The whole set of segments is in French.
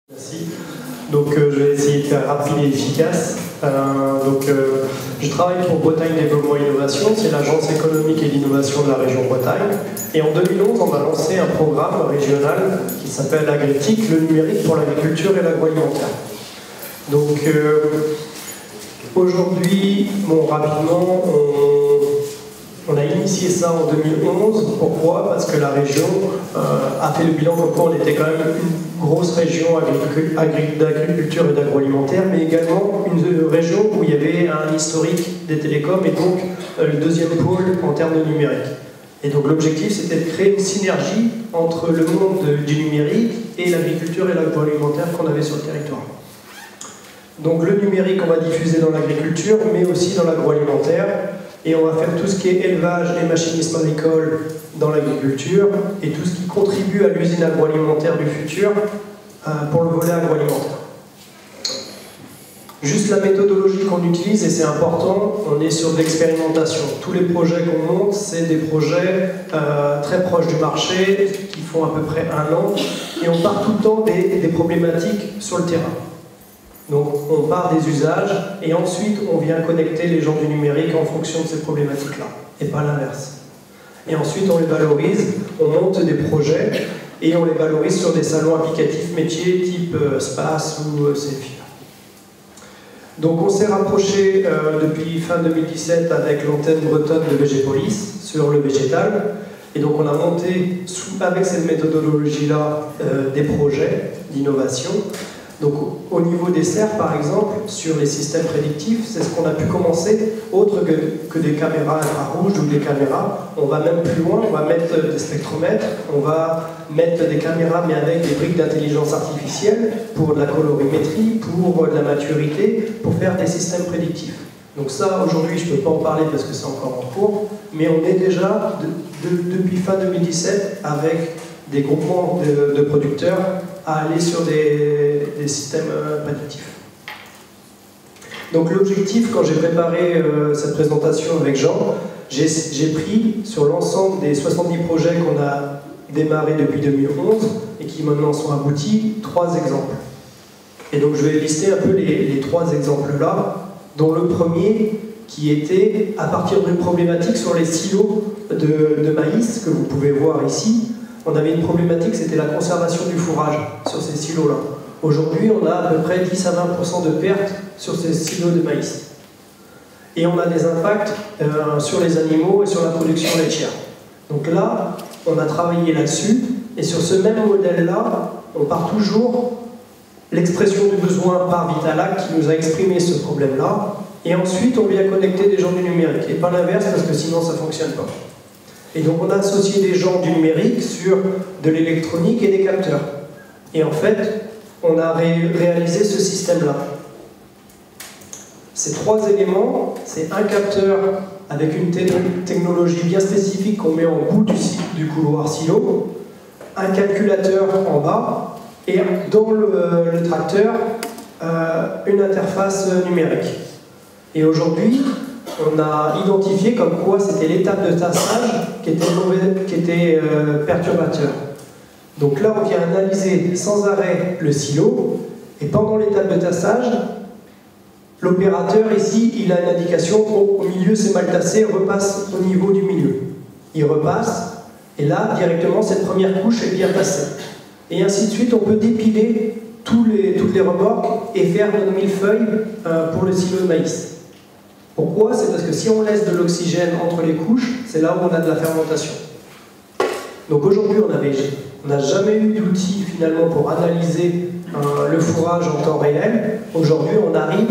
Merci. Donc je vais essayer de faire rapide et efficace. Je travaille pour Bretagne Développement et Innovation, c'est l'agence économique et d'innovation de la région Bretagne. Et en 2011, on a lancé un programme régional qui s'appelle Agritique, le numérique pour l'agriculture et l'agroalimentaire. Donc aujourd'hui, rapidement, on a initié ça en 2011. Pourquoi? Parce que la région a fait le bilan comme quoi on était quand même une grosse région d'agriculture et d'agroalimentaire, mais également une région où il y avait un historique des télécoms et donc le deuxième pôle en termes de numérique. Et donc l'objectif, c'était de créer une synergie entre le monde du numérique et l'agriculture et l'agroalimentaire qu'on avait sur le territoire. Donc le numérique, on va diffuser dans l'agriculture, mais aussi dans l'agroalimentaire. Et on va faire tout ce qui est élevage et machinisme agricole dans l'agriculture et tout ce qui contribue à l'usine agroalimentaire du futur pour le volet agroalimentaire. Juste la méthodologie qu'on utilise, et c'est important, on est sur de l'expérimentation. Tous les projets qu'on monte, c'est des projets très proches du marché, qui font à peu près 1 an, et on part tout le temps des problématiques sur le terrain. Donc on part des usages et ensuite on vient connecter les gens du numérique en fonction de ces problématiques-là, et pas l'inverse. Et ensuite on les valorise, on monte des projets et on les valorise sur des salons applicatifs métiers type SPACE ou CFI. Donc on s'est rapproché depuis fin 2017 avec l'antenne bretonne de VGPolis sur le végétal. Et donc on a monté avec cette méthodologie-là des projets d'innovation. Donc au niveau des serres, par exemple, sur les systèmes prédictifs, c'est ce qu'on a pu commencer, autre que des caméras infrarouges ou des caméras. On va même plus loin, on va mettre des spectromètres, on va mettre des caméras mais avec des briques d'intelligence artificielle pour de la colorimétrie, pour de la maturité, pour faire des systèmes prédictifs. Donc ça, aujourd'hui, je ne peux pas en parler parce que c'est encore en cours, mais on est déjà, depuis fin 2017, avec des groupements de producteurs à aller sur des systèmes prédictifs. Donc l'objectif, quand j'ai préparé cette présentation avec Jean, j'ai pris sur l'ensemble des 70 projets qu'on a démarrés depuis 2011 et qui maintenant sont aboutis, 3 exemples. Et donc je vais lister un peu les 3 exemples-là, dont le premier qui était à partir d'une problématique sur les silos de maïs que vous pouvez voir ici. On avait une problématique, c'était la conservation du fourrage sur ces silos-là. Aujourd'hui, on a à peu près 10 à 20% de pertes sur ces silos de maïs. Et on a des impacts sur les animaux et sur la production laitière. Donc là, on a travaillé là-dessus, et sur ce même modèle-là, on part toujours l'expression du besoin par Vitalac qui nous a exprimé ce problème-là, et ensuite on vient connecter des gens du numérique, et pas l'inverse parce que sinon ça ne fonctionne pas. Et donc on a associé des gens du numérique sur de l'électronique et des capteurs. Et en fait, on a réalisé ce système-là. Ces 3 éléments, c'est un capteur avec une technologie bien spécifique qu'on met en bout du couloir silo, un calculateur en bas, et dans le tracteur, une interface numérique. Et aujourd'hui, on a identifié comme quoi c'était l'étape de tassage qui était perturbateur. Donc là, on vient analyser sans arrêt le silo, et pendant l'étape de tassage, l'opérateur ici, il a une indication au milieu c'est mal tassé, repasse au niveau du milieu. Il repasse, et là, directement, cette première couche est bien tassée. Et ainsi de suite, on peut dépiler toutes les remorques et faire notre millefeuille pour le silo de maïs. Pourquoi? C'est parce que si on laisse de l'oxygène entre les couches, c'est là où on a de la fermentation. Donc aujourd'hui, on n'a jamais eu d'outil finalement pour analyser le fourrage en temps réel. Aujourd'hui, on arrive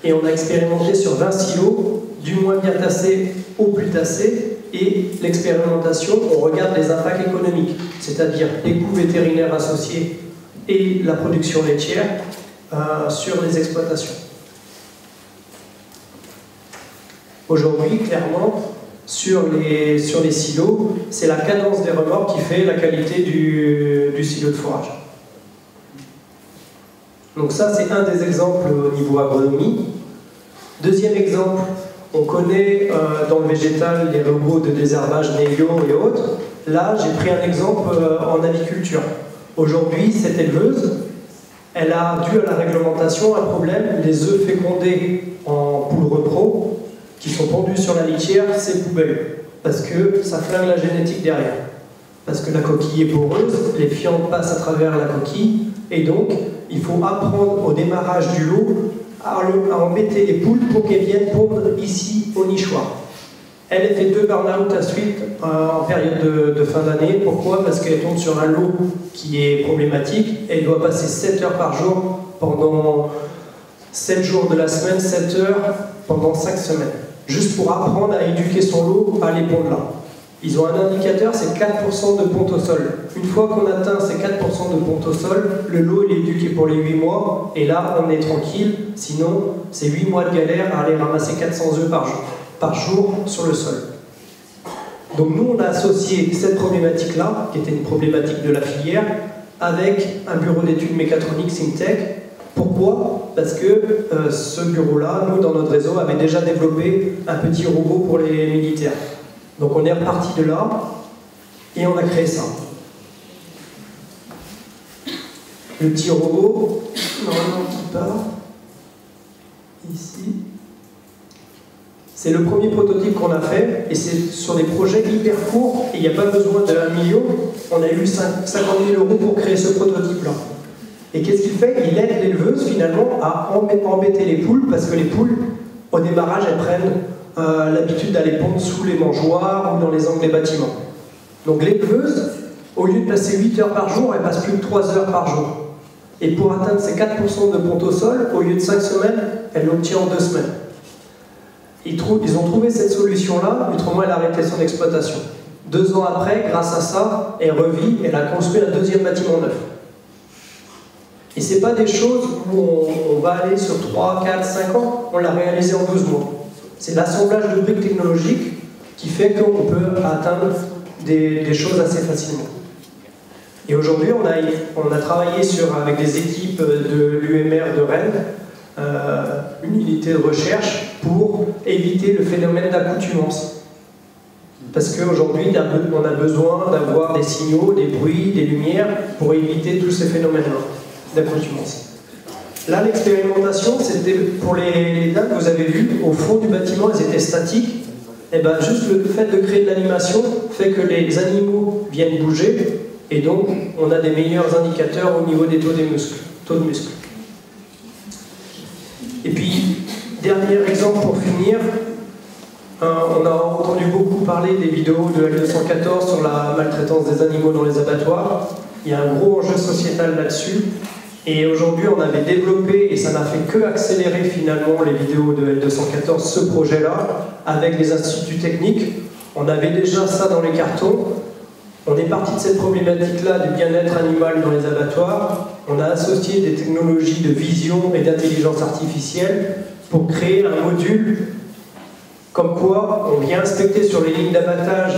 et on a expérimenté sur 20 silos, du moins bien tassés au plus tassé, et l'expérimentation, on regarde les impacts économiques, c'est-à-dire les coûts vétérinaires associés et la production laitière sur les exploitations. Aujourd'hui, clairement, sur les silos, c'est la cadence des remorques qui fait la qualité du silo de fourrage. Donc ça, c'est un des exemples au niveau agronomie. Deuxième exemple, on connaît dans le végétal les robots de désherbage Nelio et autres. Là, j'ai pris un exemple en aviculture. Aujourd'hui, cette éleveuse, elle a, dû à la réglementation, un problème. Les œufs fécondés en poules repro, qui sont pondus sur la litière, c'est poubelle. Parce que ça flingue la génétique derrière. Parce que la coquille est poreuse, les fientes passent à travers la coquille, et donc il faut apprendre au démarrage du lot à embêter les poules pour qu'elles viennent pondre ici au nichoir. Elle fait 2 burn-out à suite en période de fin d'année. Pourquoi? Parce qu'elle tombe sur un lot qui est problématique. Elle doit passer 7 heures par jour pendant 7 jours de la semaine, 7 heures pendant 5 semaines. Juste pour apprendre à éduquer son lot à les pondre là. Ils ont un indicateur, c'est 4% de ponte au sol. Une fois qu'on atteint ces 4% de ponte au sol, le lot il est éduqué pour les 8 mois, et là on est tranquille. Sinon, c'est 8 mois de galère à aller ramasser 400 œufs par jour sur le sol. Donc nous, on a associé cette problématique-là, qui était une problématique de la filière, avec un bureau d'études mécatroniques Syntec. Pourquoi? Parce que ce bureau-là, nous, dans notre réseau, avait déjà développé un petit robot pour les militaires. Donc on est reparti de là, et on a créé ça. Le petit robot, normalement, qui part, ici. C'est le premier prototype qu'on a fait, et c'est sur des projets hyper courts, et il n'y a pas besoin de 1 million. On a eu 50 000 € pour créer ce prototype-là. Et qu'est-ce qu'il fait? Il aide l'éleveuse, finalement, à embêter les poules, parce que les poules, au démarrage, elles prennent l'habitude d'aller pondre sous les mangeoires ou dans les angles des bâtiments. Donc l'éleveuse, au lieu de passer 8 heures par jour, elle passe plus de 3 heures par jour. Et pour atteindre ces 4% de ponte au sol, au lieu de 5 semaines, elle l'obtient en 2 semaines. Ils ont trouvé cette solution-là, autrement elle a arrêté son exploitation. 2 ans après, grâce à ça, elle revit, elle a construit un 2e bâtiment neuf. Et ce n'est pas des choses où on va aller sur 3, 4, 5 ans, on l'a réalisé en 12 mois. C'est l'assemblage de briques technologiques qui fait qu'on peut atteindre des choses assez facilement. Et aujourd'hui, on a travaillé avec des équipes de l'UMR de Rennes, une unité de recherche pour éviter le phénomène d'accoutumance. Parce qu'aujourd'hui, on a besoin d'avoir des signaux, des bruits, des lumières pour éviter tous ces phénomènes-là d'accoutumance. Là, l'expérimentation, c'était pour les dames que vous avez vues, au fond du bâtiment, elles étaient statiques. Et bien, juste le fait de créer de l'animation fait que les animaux viennent bouger, et donc on a des meilleurs indicateurs au niveau des taux de muscles. Et puis, dernier exemple pour finir, on a entendu beaucoup parler des vidéos de L214 sur la maltraitance des animaux dans les abattoirs. Il y a un gros enjeu sociétal là-dessus. Et aujourd'hui, on avait développé, et ça n'a fait que accélérer finalement les vidéos de L214, ce projet-là, avec les instituts techniques. On avait déjà ça dans les cartons. On est parti de cette problématique-là du bien-être animal dans les abattoirs. On a associé des technologies de vision et d'intelligence artificielle pour créer un module comme quoi on vient inspecter sur les lignes d'abattage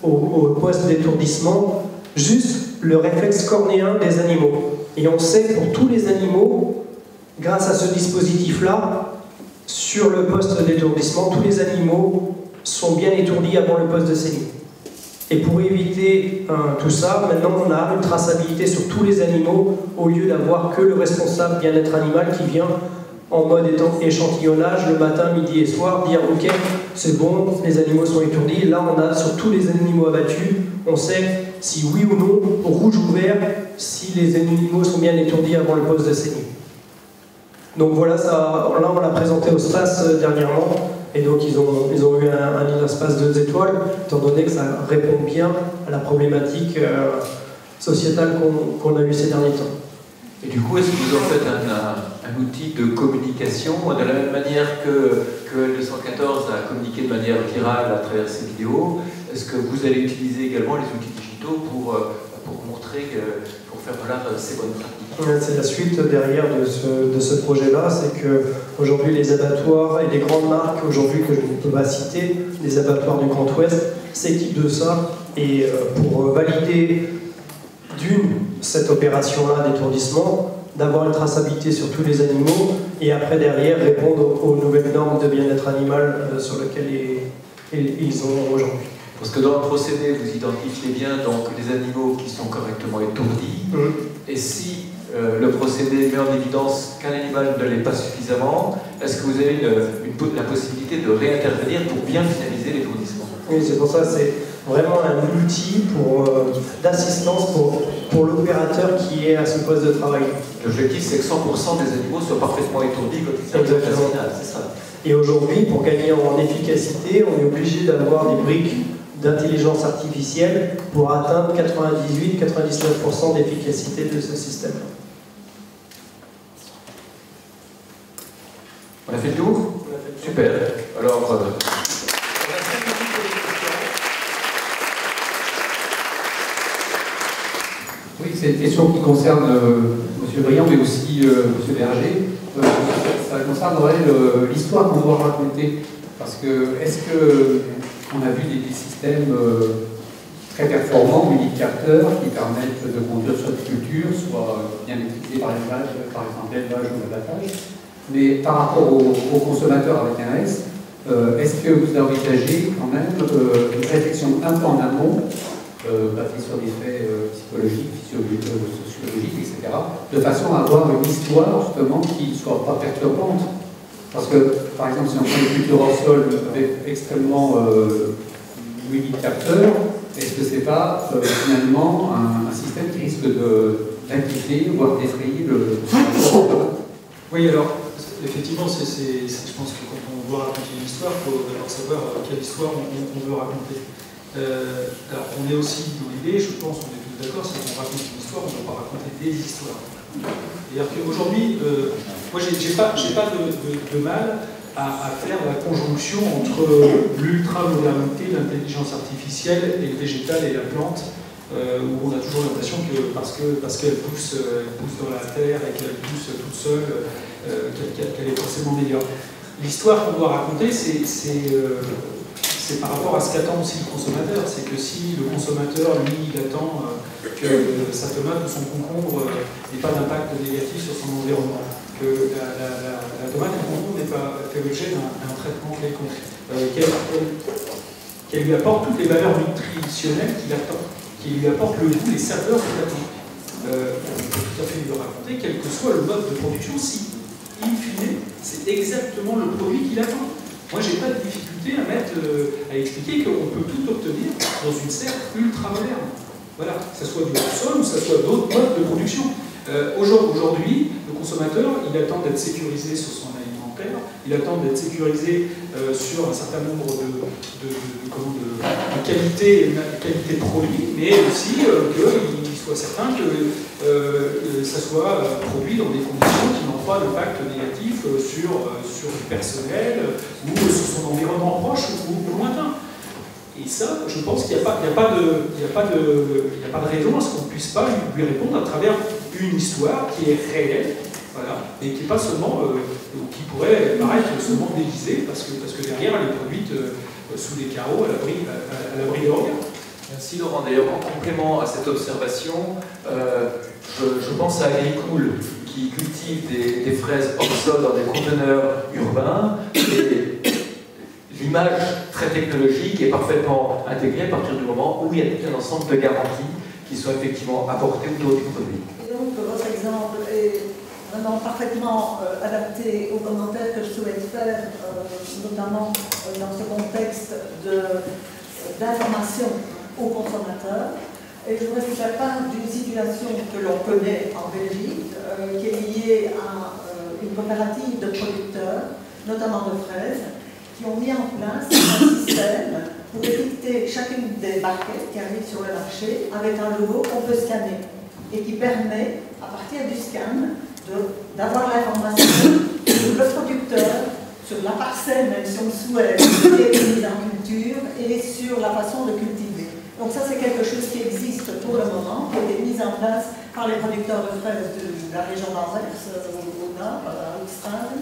au poste d'étourdissement juste le réflexe cornéen des animaux. Et on sait pour tous les animaux, grâce à ce dispositif-là, sur le poste d'étourdissement, tous les animaux sont bien étourdis avant le poste de saignement. Et pour éviter tout ça, maintenant on a une traçabilité sur tous les animaux au lieu d'avoir que le responsable bien-être animal qui vient en mode échantillonnage le matin, midi et soir, dire ok, c'est bon, les animaux sont étourdis. Là on a sur tous les animaux abattus, on sait si oui ou non, rouge ou vert, si les animaux sont bien étourdis avant le poste de saignement. Donc voilà, ça, là on l'a présenté au SPAS dernièrement. Et donc ils ont eu un InnerSpace 2 étoiles, étant donné que ça répond bien à la problématique sociétale qu'on a eue ces derniers temps. Et du coup, est-ce que vous en faites un outil de communication de la même manière que L214 a communiqué de manière virale à travers ses vidéos? Est-ce que vous allez utiliser également les outils digitaux pour montrer, pour faire valoir ces bonnes pratiques? C'est la suite derrière de ce projet-là, c'est qu'aujourd'hui les abattoirs et les grandes marques aujourd'hui que je ne peux pas citer, les abattoirs du Grand Ouest, s'équipent de ça, et pour valider cette opération-là d'étourdissement, d'avoir une traçabilité sur tous les animaux, et après derrière répondre aux nouvelles normes de bien-être animal sur lesquelles ils ont aujourd'hui. Parce que dans le procédé, vous identifiez bien donc les animaux qui sont correctement étourdis. Et si le procédé met en évidence qu'un animal ne l'est pas suffisamment, est-ce que vous avez la possibilité de réintervenir pour bien finaliser l'étourdissement? Oui, c'est pour ça, c'est vraiment un outil d'assistance pour l'opérateur qui est à ce poste de travail. L'objectif, c'est que 100% des animaux soient parfaitement étourdis quand ils arrivent à la phase finale, c'est ça. Et aujourd'hui, pour gagner en efficacité, on est obligé d'avoir des briques d'intelligence artificielle pour atteindre 98-99% d'efficacité de ce système. On a fait le tour? Super. Alors, oui, c'est une question qui concerne M. Briand, mais aussi M. Berger. Ça concernerait l'histoire qu'on doit raconter. Parce que, est-ce qu'on a vu des systèmes très performants, multi-capteurs, qui permettent de conduire sur des cultures, soit bien maîtrisées par l'élevage, par exemple l'élevage ou l'abattage. Mais par rapport aux consommateurs avec un S, est-ce que vous envisagez quand même une réflexion un peu en amont, basée sur des faits psychologiques, sociologiques, etc., de façon à avoir une histoire justement qui ne soit pas perturbante? Parce que, par exemple, si on prend une culture hors sol extrêmement multi-capteur, est-ce que ce n'est pas finalement un système qui risque d'inquiéter, voire d'effrayer le Oui, alors, effectivement, je pense que quand on doit raconter une histoire, il faut d'abord savoir quelle histoire on veut raconter. Alors, on est aussi dans l'idée, je pense, on est tous d'accord, c'est qu'on raconte une histoire, on ne doit pas raconter des histoires. C'est-à-dire qu'aujourd'hui, moi, j'ai pas de mal à faire la conjonction entre l'ultra-modernité, l'intelligence artificielle et le végétal et la plante, où on a toujours l'impression que parce qu'elle pousse dans la terre et qu'elle pousse toute seule, qu'elle est forcément meilleure. L'histoire qu'on doit raconter, c'est par rapport à ce qu'attend aussi le consommateur. C'est que si le consommateur, lui, il attend que sa tomate ou son concombre n'ait pas d'impact négatif sur son environnement, que la tomate et le concombre n'ait pas fait l'objet d'un traitement quelconque, qu'elle lui apporte toutes les valeurs nutritionnelles qu'il attend, qu'il lui apporte le goût, les saveurs qu'il attend. On peut tout à fait lui raconter, quel que soit le mode de production, si, in fine, c'est exactement le produit qu'il attend. Moi, j'ai pas de difficulté à expliquer qu'on peut tout obtenir dans une serre ultra moderne. Voilà, que ce soit du sol ou que ce soit d'autres modes de production. Aujourd'hui, le consommateur, il attend d'être sécurisé sur son alimentaire, il attend d'être sécurisé sur un certain nombre de qualité de produits, mais aussi qu'il soit certain que ça soit produit dans des conditions qui n'ont pas d'impact négatif sur le personnel ou sur son environnement proche ou lointain. Et ça, je pense qu'il n'y a pas de raison à ce qu'on ne puisse pas lui répondre à travers une histoire qui est réelle, voilà, et qui n'est pas seulement, qui pourrait paraître seulement déguisée, parce que derrière elle est produite sous des carreaux à l'abri des regards. Merci Laurent. D'ailleurs, en complément à cette observation, je pense à Agricool qui cultive des fraises hors sol dans des conteneurs urbains. Et l'image très technologique est parfaitement intégrée à partir du moment où il y a tout un ensemble de garanties qui sont effectivement apportées autour du produit. Et donc, votre exemple est vraiment parfaitement adapté aux commentaires que je souhaite faire, notamment dans ce contexte d'information aux consommateurs. Et je voudrais vous faire part d'une situation que l'on connaît en Belgique, qui est liée à une coopérative de producteurs, notamment de fraises, qui ont mis en place un système pour étiqueter chacune des barquettes qui arrivent sur le marché avec un logo qu'on peut scanner et qui permet, à partir du scan, d'avoir l'information sur le producteur, sur la parcelle, même si on souhaite, qui est mise en culture et sur la façon de cultiver. Donc ça, c'est quelque chose qui existe pour le moment, qui a été mis en place par les producteurs de fraises de la région d'Anvers, au nord, à Ooststrand,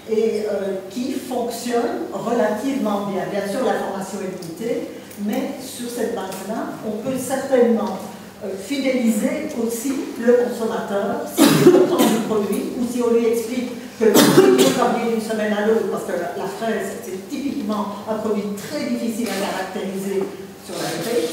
et qui fonctionne relativement bien. Bien sûr, l'information est limitée, mais sur cette base-là, on peut certainement fidéliser aussi le consommateur s'il est content du produit ou si on lui explique que le produit peut varier d'une semaine à l'autre, parce que la fraise, c'est typiquement un produit très difficile à caractériser sur la grille.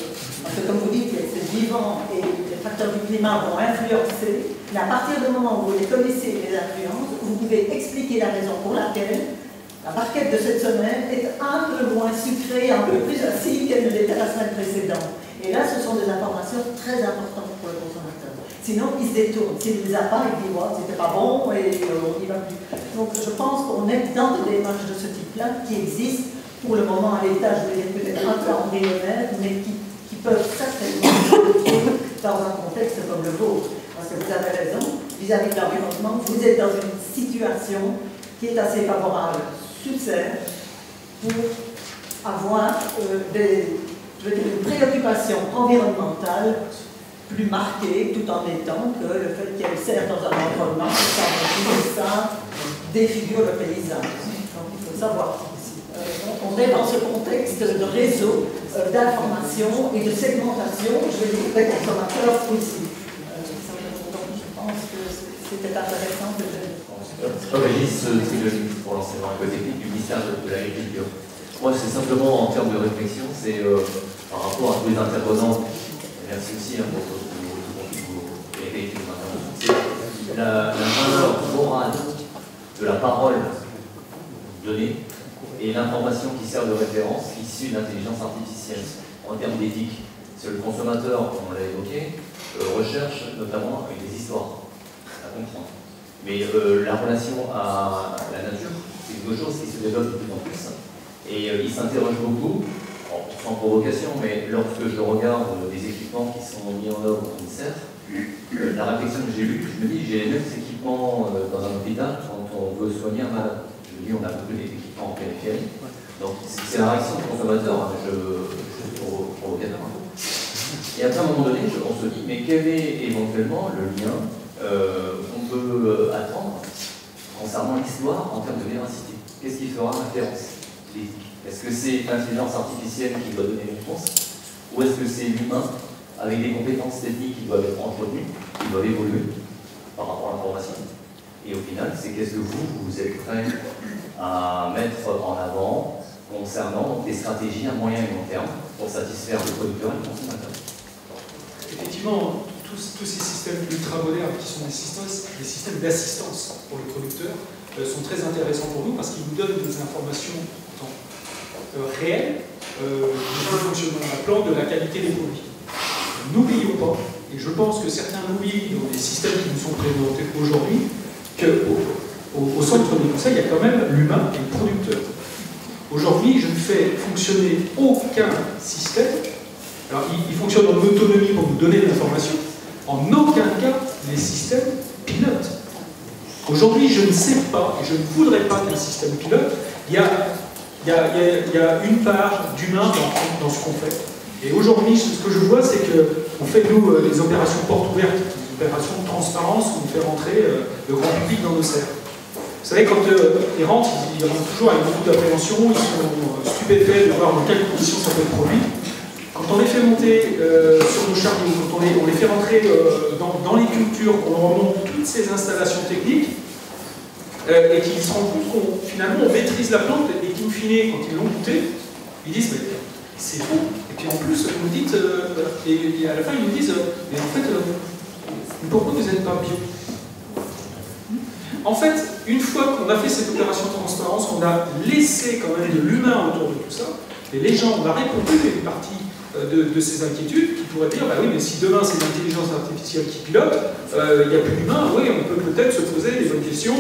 Parce que comme vous dites, c'est vivant et les facteurs du climat vont influencer. Mais à partir du moment où vous les connaissez, les influences, vous pouvez expliquer la raison pour laquelle la barquette de cette semaine est un peu moins sucrée, un peu plus acide qu'elle ne l'était la semaine précédente. Et là, ce sont des informations très importantes pour le consommateur. Sinon, il se détourne. S'il ne les a pas, il dit ouais, c'était pas bon et on n'y va plus. Donc, je pense qu'on est dans des démarches de ce type-là qui existent pour le moment à l'état, je vais dire peut-être un peu embryonnaire, mais qui peuvent certainement dans un contexte comme le vôtre. Parce que vous avez raison, vis-à-vis de l'environnement, vous êtes dans une situation qui est assez favorable sur Serre pour avoir une préoccupation environnementale plus marquée, tout en étant que le fait qu'il y ait une serre dans un environnement, ça défigure le paysage. Donc il faut savoir. On est dans ce contexte de réseau d'information et de segmentation, je vais dire, des consommateurs aussi. Donc je pense que c'était intéressant de le pour l'enseignement écotechnique du ministère de l'Agriculture. Moi, c'est simplement en termes de réflexion, c'est par rapport à tous les intervenants, merci aussi pour vos interventions, c'est la valeur morale de la parole donnée et l'information qui sert de référence issue de l'intelligence artificielle en termes d'éthique. C'est le consommateur, comme on l'a évoqué, recherche notamment avec des histoires à comprendre. Mais la relation à la nature, c'est quelque chose qui se développe de plus en plus. Et il s'interroge beaucoup, sans provocation, mais lorsque je regarde des équipements qui sont mis en œuvre au ministère, la réflexion que j'ai eue, je me dis, j'ai les mêmes équipements dans un hôpital quand on veut soigner un malade. Je me dis, on a beaucoup d'équipements en périphérie. Donc c'est la réaction du consommateur, je suis provocateur un peu. Et après, à un moment donné, on se dit, mais quel est éventuellement le lien qu'on peut attendre concernant l'histoire en termes de véracité? Qu'est-ce qui fera référence? Est-ce que c'est l'intelligence artificielle qui doit donner une réponse? Ou est-ce que c'est l'humain avec des compétences techniques qui doivent être entretenues, qui doivent évoluer par rapport à l'information? Et au final, c'est qu'est-ce que vous êtes prêt à mettre en avant concernant des stratégies à moyen et long terme pour satisfaire le producteur et le consommateur? Effectivement, tous ces systèmes ultra-modernes qui sont des systèmes d'assistance pour le producteur sont très intéressants pour nous parce qu'ils nous donnent des informations réelles du fonctionnement de la plante, de la qualité des produits. N'oublions pas, et je pense que certains oublient dans les systèmes qui nous sont présentés aujourd'hui, qu'au centre de tout ça, il y a quand même l'humain et le producteur. Aujourd'hui, je ne fais fonctionner aucun système. Alors, il fonctionne en autonomie pour nous donner de l'information. En aucun cas, les systèmes pilotent. Aujourd'hui, je ne sais pas, et je ne voudrais pas qu'un système pilote, il y a une part d'humain dans ce qu'on fait. Et aujourd'hui, ce que je vois, c'est qu'on fait, nous, les opérations portes ouvertes, des opérations de transparence, où on fait rentrer le grand public dans nos serres. Vous savez, quand ils rentrent toujours avec beaucoup d'appréhension, ils sont stupéfaits de voir dans quelles conditions ça peut être produit. Quand on les fait monter sur nos charbons, quand on les fait rentrer dans les cultures, qu'on leur montre toutes ces installations techniques, et qu'ils se rendent compte qu'on finalement on maîtrise la plante, et qu'in fine, quand ils l'ont goûté, ils disent mais c'est bon. Et puis en plus, vous me dites, et à la fin ils nous disent mais en fait, pourquoi vous n'êtes pas bio? En fait, une fois qu'on a fait cette opération de transparence, on a laissé quand même de l'humain autour de tout ça, et les gens, on a répondu à une partie de ces inquiétudes qui pourraient dire, bah oui, mais si demain c'est l'intelligence artificielle qui pilote, il n'y a plus d'humain, oui, on peut peut-être se poser les bonnes questions,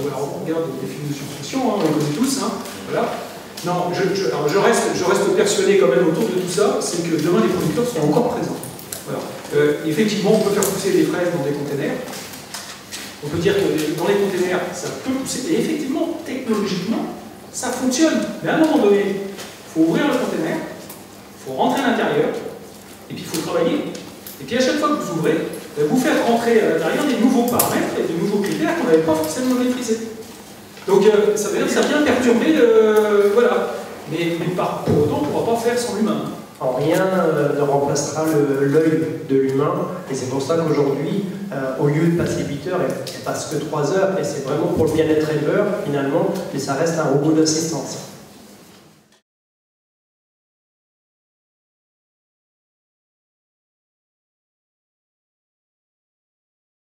alors on regarde les films de science-fiction, on les connaît tous, voilà. Non, je reste persuadé quand même autour de tout ça, c'est que demain les producteurs seront encore présents. Voilà. Effectivement, on peut faire pousser des fraises dans des containers. On peut dire que dans les containers, ça peut pousser. Et effectivement, technologiquement, ça fonctionne. Mais à un moment donné, il faut ouvrir le container, il faut rentrer à l'intérieur, et puis il faut travailler. Et puis à chaque fois que vous ouvrez, vous faites rentrer à l'intérieur des nouveaux paramètres et des nouveaux critères qu'on n'avait pas forcément maîtrisés. Donc ça veut dire que ça vient perturber, voilà. Mais pour autant, on ne pourra pas faire sans l'humain. Rien ne remplacera l'œil de l'humain, et c'est pour ça qu'aujourd'hui, au lieu de passer 8 heures, elle passe que 3 heures, et c'est vraiment pour le bien-être éleveur, finalement, et ça reste un robot d'assistance.